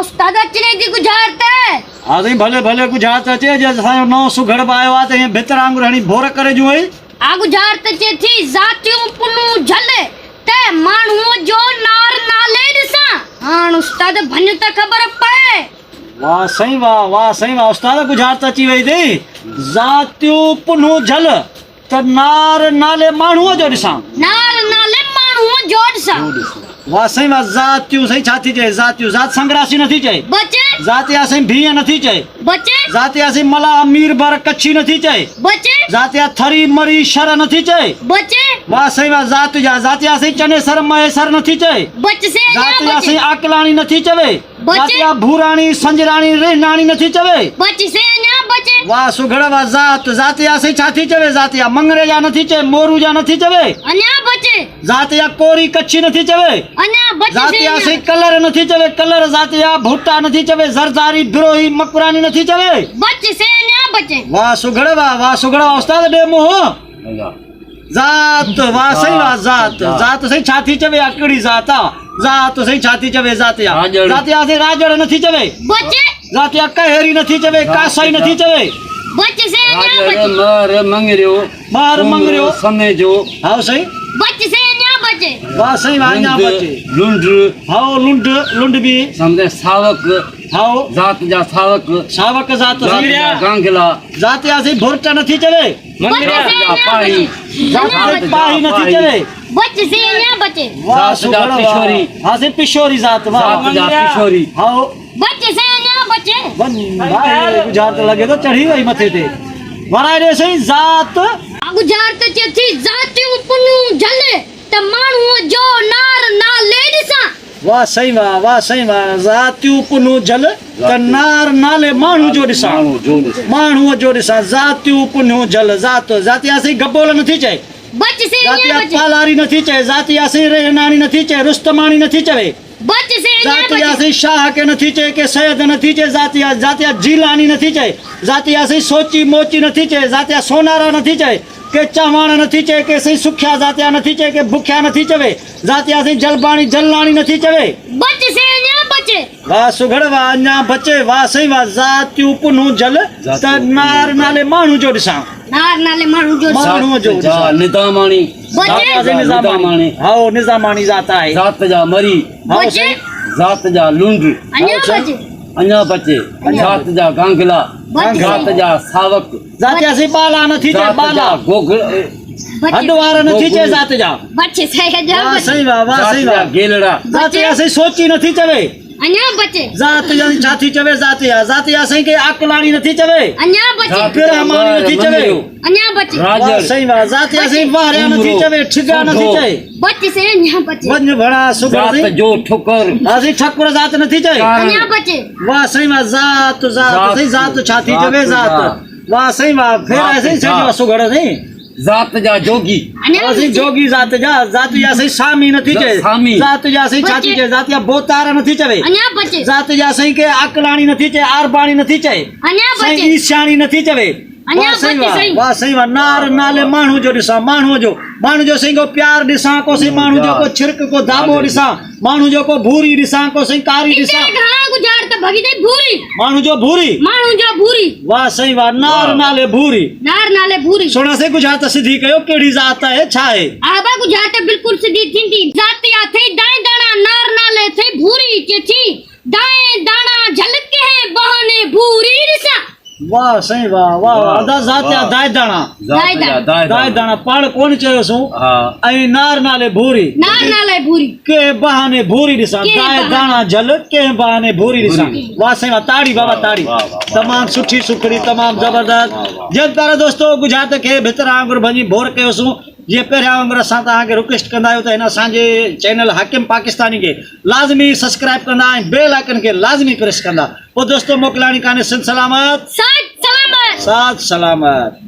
उस्ताद अचने की गुजारत है। हाँ साईं भले भले गुजारत अचे जे असांजो नओं सुघड़ आयो आहे त हीअं भितर आंगुर हणी भोर करे ॾियूं वई। आ गुजारत अचे थी जातियूं पुनू झल ते माण्हूअ जो नार नाले ॾिसां। हाण उस्ताद भञ त ख़बर पए। वाह साईं वाह साईं वाह उस्ताद गुजारत अची वई अथई। ज़ातियूं पुनू झल त नार नाले माण्हूअ जो ॾिसां। नार नाले माण्हूअ जो ॾिसां। वाह साईं वाह ज़ातियूं साईं छा थी चए ज़ातियूं ज़ात संग्रासी नथी चए। बचे ज़ात या साईं भीह नथी चए। बचे ज़ात या साईं मला अमीर बर कच्छी नथी चए। बचे ज़ात या थरी मरी शर नथी चए। बचे वाह साईं वाह ज़ात या साईं चने सर महे सर नथी चए। बच से ज़ात या बचे साईं आकलाणी नथी चवे। ज़ात या भूराणी संजराणी रेहनाणी नथी चवे। बच से बचे वाह सुघड़ वाह ज़ात या साईं छा थी चवे। ज़ात या मंगरे जा नथी चए मोरू जा नथी चवे। अन्या बचे ज़ात या कोरी कच्छी नथी चवे। अन्या बच ज़ात से या साईं कलर नथी चवे कलर। ज़ात या भुट्टा नथी चवे ज़रदारी बिरोही मकरानी नथी चवे। बच से बचे वाह सुघड़ वाह उस्ताद ॾे मुंहुं। ज़ात वाह सही वाह ज़ात सही छा थी चवे अकड़ी ज़ात आ। ज़ात सही छा थी चवे ज़ात या साईं राजड़ नथी चवे। बचे ज़ात या कहेरी नथी चवे कासाई नथी चवे। बच से बचे मार मंगरियो समय जो हाउ सही बच से बचे वाह सही वाह अञा बचे लुंड हाउ लुंड भी समझे सावक हाउ जात जा सावक सावक ज़ात सही गांगला ज़ात या साईं भुरचा नथी चवे। पाही ज़ात या पाही नथी चवे। बच से बचे वाह ज़ात जा पिशोरी हाँ साईं पिशोरी ज़ात वाह जात जा पिशोरी हाउ बच से बचे भाई गुजारत लगे तो चढ़ी वई मथे ते वराए ॾे साईं ज़ात गुजारत चे थी जातियूं पुनू झल त माण्हूअ जो नार नाले ॾिसां। वाह साईं वाह ज़ातियूं पुनू झल त नार नाले माण्हू जो ॾिसां। माण्हूअ जो ॾिसां ज़ातियूं पुनू झल ज़ात या साईं गबोल नथी चए। बच से ज़ात या बचे पालारी नथी चए। ज़ात या साईं रेहनानी नथी चए रुस्तमानी नथी चवे। बच से ज़ात या बचे साईं शाह के नथी चए के सैयद नथी चए। ज़ात या जीलानी नथी चए। ज़ात या साईं सोची मोची नथी चए। ज़ात या सोनारा नथी चए के चवाण नथी चए के साईं सुखिया। ज़ात या नथी चए के भुखिया नथी चवे। ज़ात या साईं जलबाणी जलनाणी नथी चवे। बच से बचे वाह सुघड़ वाह अञा बचे वाह सही वाह ज़ातियूं पुनू झल त नार नाले माण्हू जो ॾिसां। नार नाले माण्हू जो माण्हूअ जो ॾिसां। निदामाणी निज़ामाणी हाउ निज़ामाणी ज़ात आहे। जात जा मरी हाउ बचे सही जात जा लुंड अन्या बचे अञा बचे जात जा गांगला बचे जात जा सावक ज़ात या साईं बाला नथी चए जात बाला जा गोगड़ हड वार नथी चए ज़ात जा। बच से वाह बचे सही वाह सही जात जा वाह गेलड़ा ज़ात या साईं सोची नथी चवे। अन्या बचे ज़ात या छा थी चवे ज़ात या साईं के अकलाणी नथी चवे। अन्या बचे बिरहमानी नथी चवे। अन्या बचे वाह सही वाह ज़ात या साईं वाहरिया नथी चवे ठिगा नथी चए। बच से बचे वञ भड़ा सुघड़ जात साईं जो ठुकर हाँ साईं ठकुर ज़ात नथी चए। अन्या बचे वाह सही वाह ज़ात सही ज़ात छा थी चवे ज़ात वाह सही वाह फिर ऐसे ही सुघड़ साईं जात जा जोगी वाह सही जोगी ज़ात या साईं सामी नथी चए। सामी। ज़ात या साईं छा थी चए ज़ात या बोतार नथी चवे। अन्या बचे ज़ात या साईं के अकलाणी नथी चए आरबाणी नथी चए। अन्या साईं बचे ईशानी नथी चवे। अन्या वाह सही बचे सही वाह सही वाह नार नाले माण्हू जो ॾिसां। माण्हू जो साईं को प्यार ॾिसां को साईं माण्हू जो को छिरक को दाबो ॾिसां। माण्हू जो को भूरी ॾिसां को साईं कारी इते ॾिसां। घणा गुजारत भगी दे भूरी माण्हू जो भूरी माण्हू जो भूरी वाह सही वाह नार नाले भूरी नार नाले भूरी सुणा से गुजारत सिधी कयो कहिड़ी ज़ात आहे छा आहे। आबा गुजारत बिल्कुल सिधी थींदी जातिया थे दाएं दाना नार नाले थे भूरी के थी दाएं दाना झलके है बहाने भूरी रिसा। वाह सही वाह अदा ज़ात या दाए दाणा दाए दाणा पाण कोन चयो सो ऐं नार नाले भूरी नार नाले भूरी के बहाने भूरी ॾिसां दाए दाणा झल के बहाने भूरी ॾिसां। वाह सही वाह ताड़ी बाबा ताड़ी तमाम सुठी सुखड़ी तमाम जबरदस्त। जब तारा दोस्तों गुजरात के भितर आंगुर भञी भोर कयोसूं जे पहिरियां वांगुरु असां तव्हांखे रिक्वेस्ट कंदा आहियूं त हिन असांजे चैनल हाकिम पाकिस्तानी खे लाज़मी सब्सक्राइब कंदा ऐं बेल आइकन खे लाज़मी प्रेस कंदा। पोइ दोस्तों मोकिलाणी कान्हे सिंध सलामत साथ सलामत साथ सलामत।